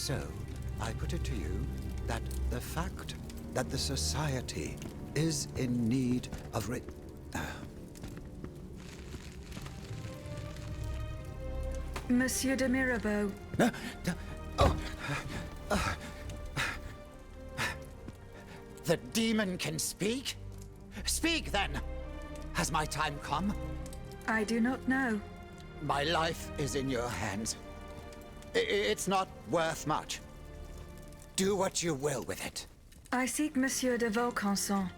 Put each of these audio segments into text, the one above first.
So, I put it to you that the fact that the society is in need of Monsieur de Mirabeau. Oh! The demon can speak? Speak, then! Has my time come? I do not know. My life is in your hands. It's not worth much. Do what you will with it. I seek Monsieur de Vaucanson.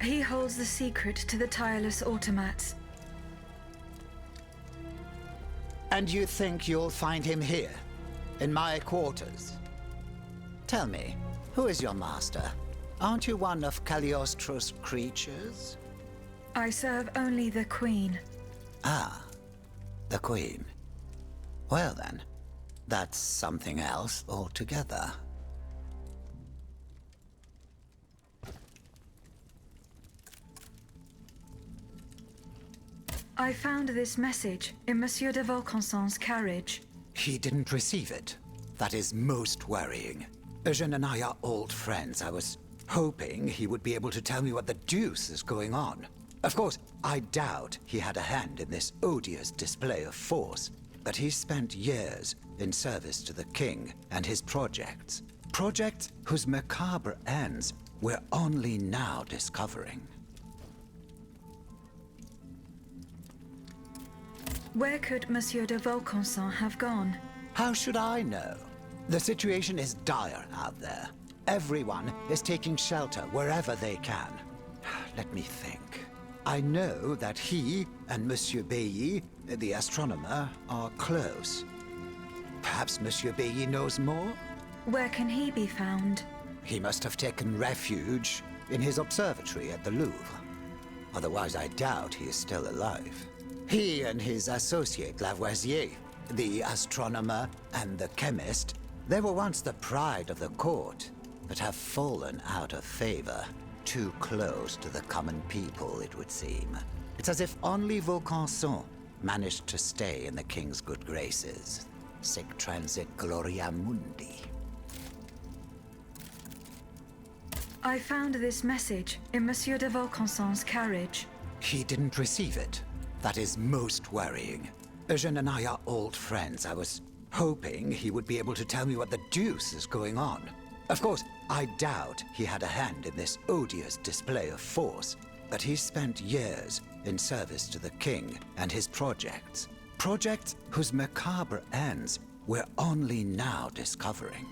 He holds the secret to the tireless automats. And you think you'll find him here? In my quarters? Tell me, who is your master? Aren't you one of Cagliostro's creatures? I serve only the Queen. Ah, the Queen. Well then, that's something else altogether. I found this message in Monsieur de Vaucanson's carriage. He didn't receive it. That is most worrying. Eugène and I are old friends. I was hoping he would be able to tell me what the deuce is going on. Of course, I doubt he had a hand in this odious display of force, but he spent years in service to the king and his projects. Projects whose macabre ends we're only now discovering. Where could Monsieur de Vaucanson have gone? How should I know? The situation is dire out there. Everyone is taking shelter wherever they can. Let me think. I know that he and Monsieur Bailly, the astronomer, are close. Perhaps Monsieur Bailly knows more? Where can he be found? He must have taken refuge in his observatory at the Louvre. Otherwise, I doubt he is still alive. He and his associate Lavoisier, the astronomer and the chemist, they were once the pride of the court, but have fallen out of favor. Too close to the common people, it would seem. It's as if only Vaucanson managed to stay in the king's good graces. Sic transit gloria mundi. I found this message in Monsieur de Vaucanson's carriage. He didn't receive it. That is most worrying. Eugène and I are old friends. I was hoping he would be able to tell me what the deuce is going on. Of course, I doubt he had a hand in this odious display of force, but he spent years in service to the king and his projects. Projects whose macabre ends we're only now discovering.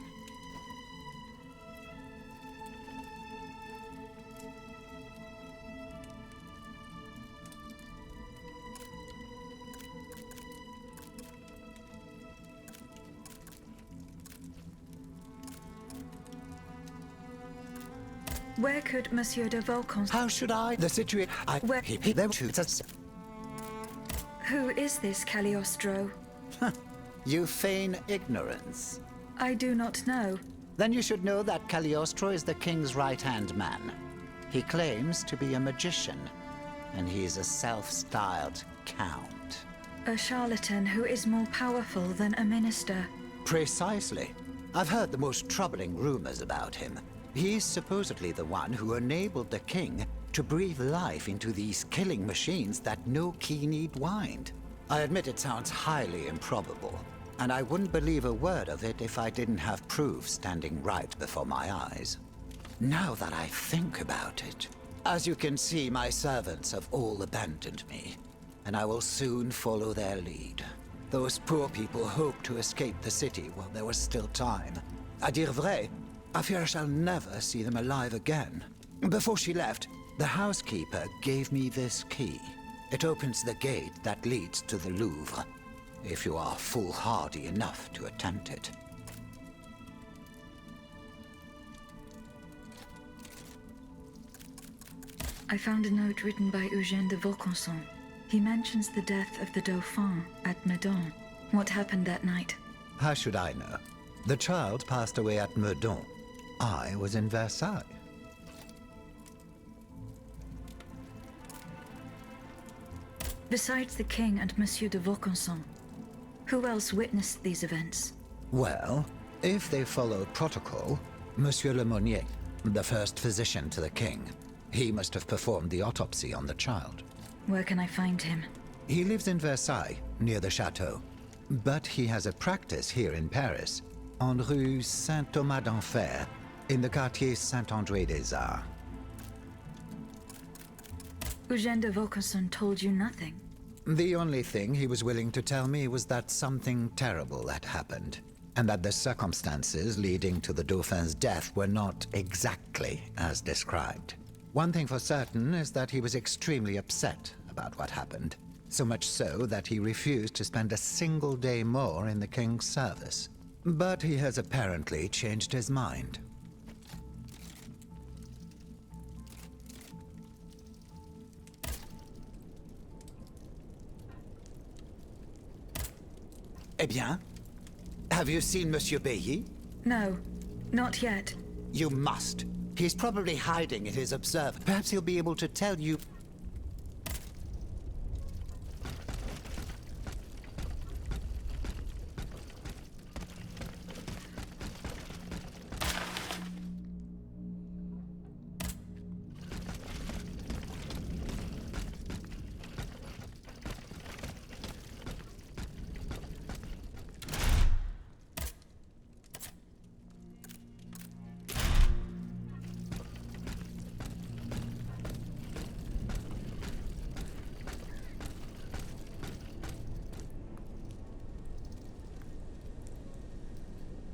Where could Monsieur de Vaucanson... How should I? The situation... Where... There were two... Who is this Cagliostro? You feign ignorance. I do not know. Then you should know that Cagliostro is the king's right-hand man. He claims to be a magician, and he is a self-styled count. A charlatan who is more powerful than a minister. Precisely. I've heard the most troubling rumors about him. He's supposedly the one who enabled the king to breathe life into these killing machines that no key need wind. I admit it sounds highly improbable, and I wouldn't believe a word of it if I didn't have proof standing right before my eyes. Now that I think about it, as you can see, my servants have all abandoned me, and I will soon follow their lead. Those poor people hoped to escape the city while there was still time. À dire vrai, I fear I shall never see them alive again. Before she left, the housekeeper gave me this key. It opens the gate that leads to the Louvre, if you are foolhardy enough to attempt it. I found a note written by Eugène de Vaucanson. He mentions the death of the Dauphin at Meudon. What happened that night? How should I know? The child passed away at Meudon. I was in Versailles. Besides the king and Monsieur de Vaucanson, who else witnessed these events? Well, if they follow protocol, Monsieur Lemonnier, the first physician to the king, he must have performed the autopsy on the child. Where can I find him? He lives in Versailles, near the chateau. But he has a practice here in Paris, on Rue Saint-Thomas d'Enfer, in the quartier Saint-André-des-Arts. Eugène de Vaucanson told you nothing? The only thing he was willing to tell me was that something terrible had happened, and that the circumstances leading to the Dauphin's death were not exactly as described. One thing for certain is that he was extremely upset about what happened, so much so that he refused to spend a single day more in the king's service. But he has apparently changed his mind. Eh bien? Have you seen Monsieur Bailly? No, not yet. You must. He's probably hiding in his observer. Perhaps he'll be able to tell you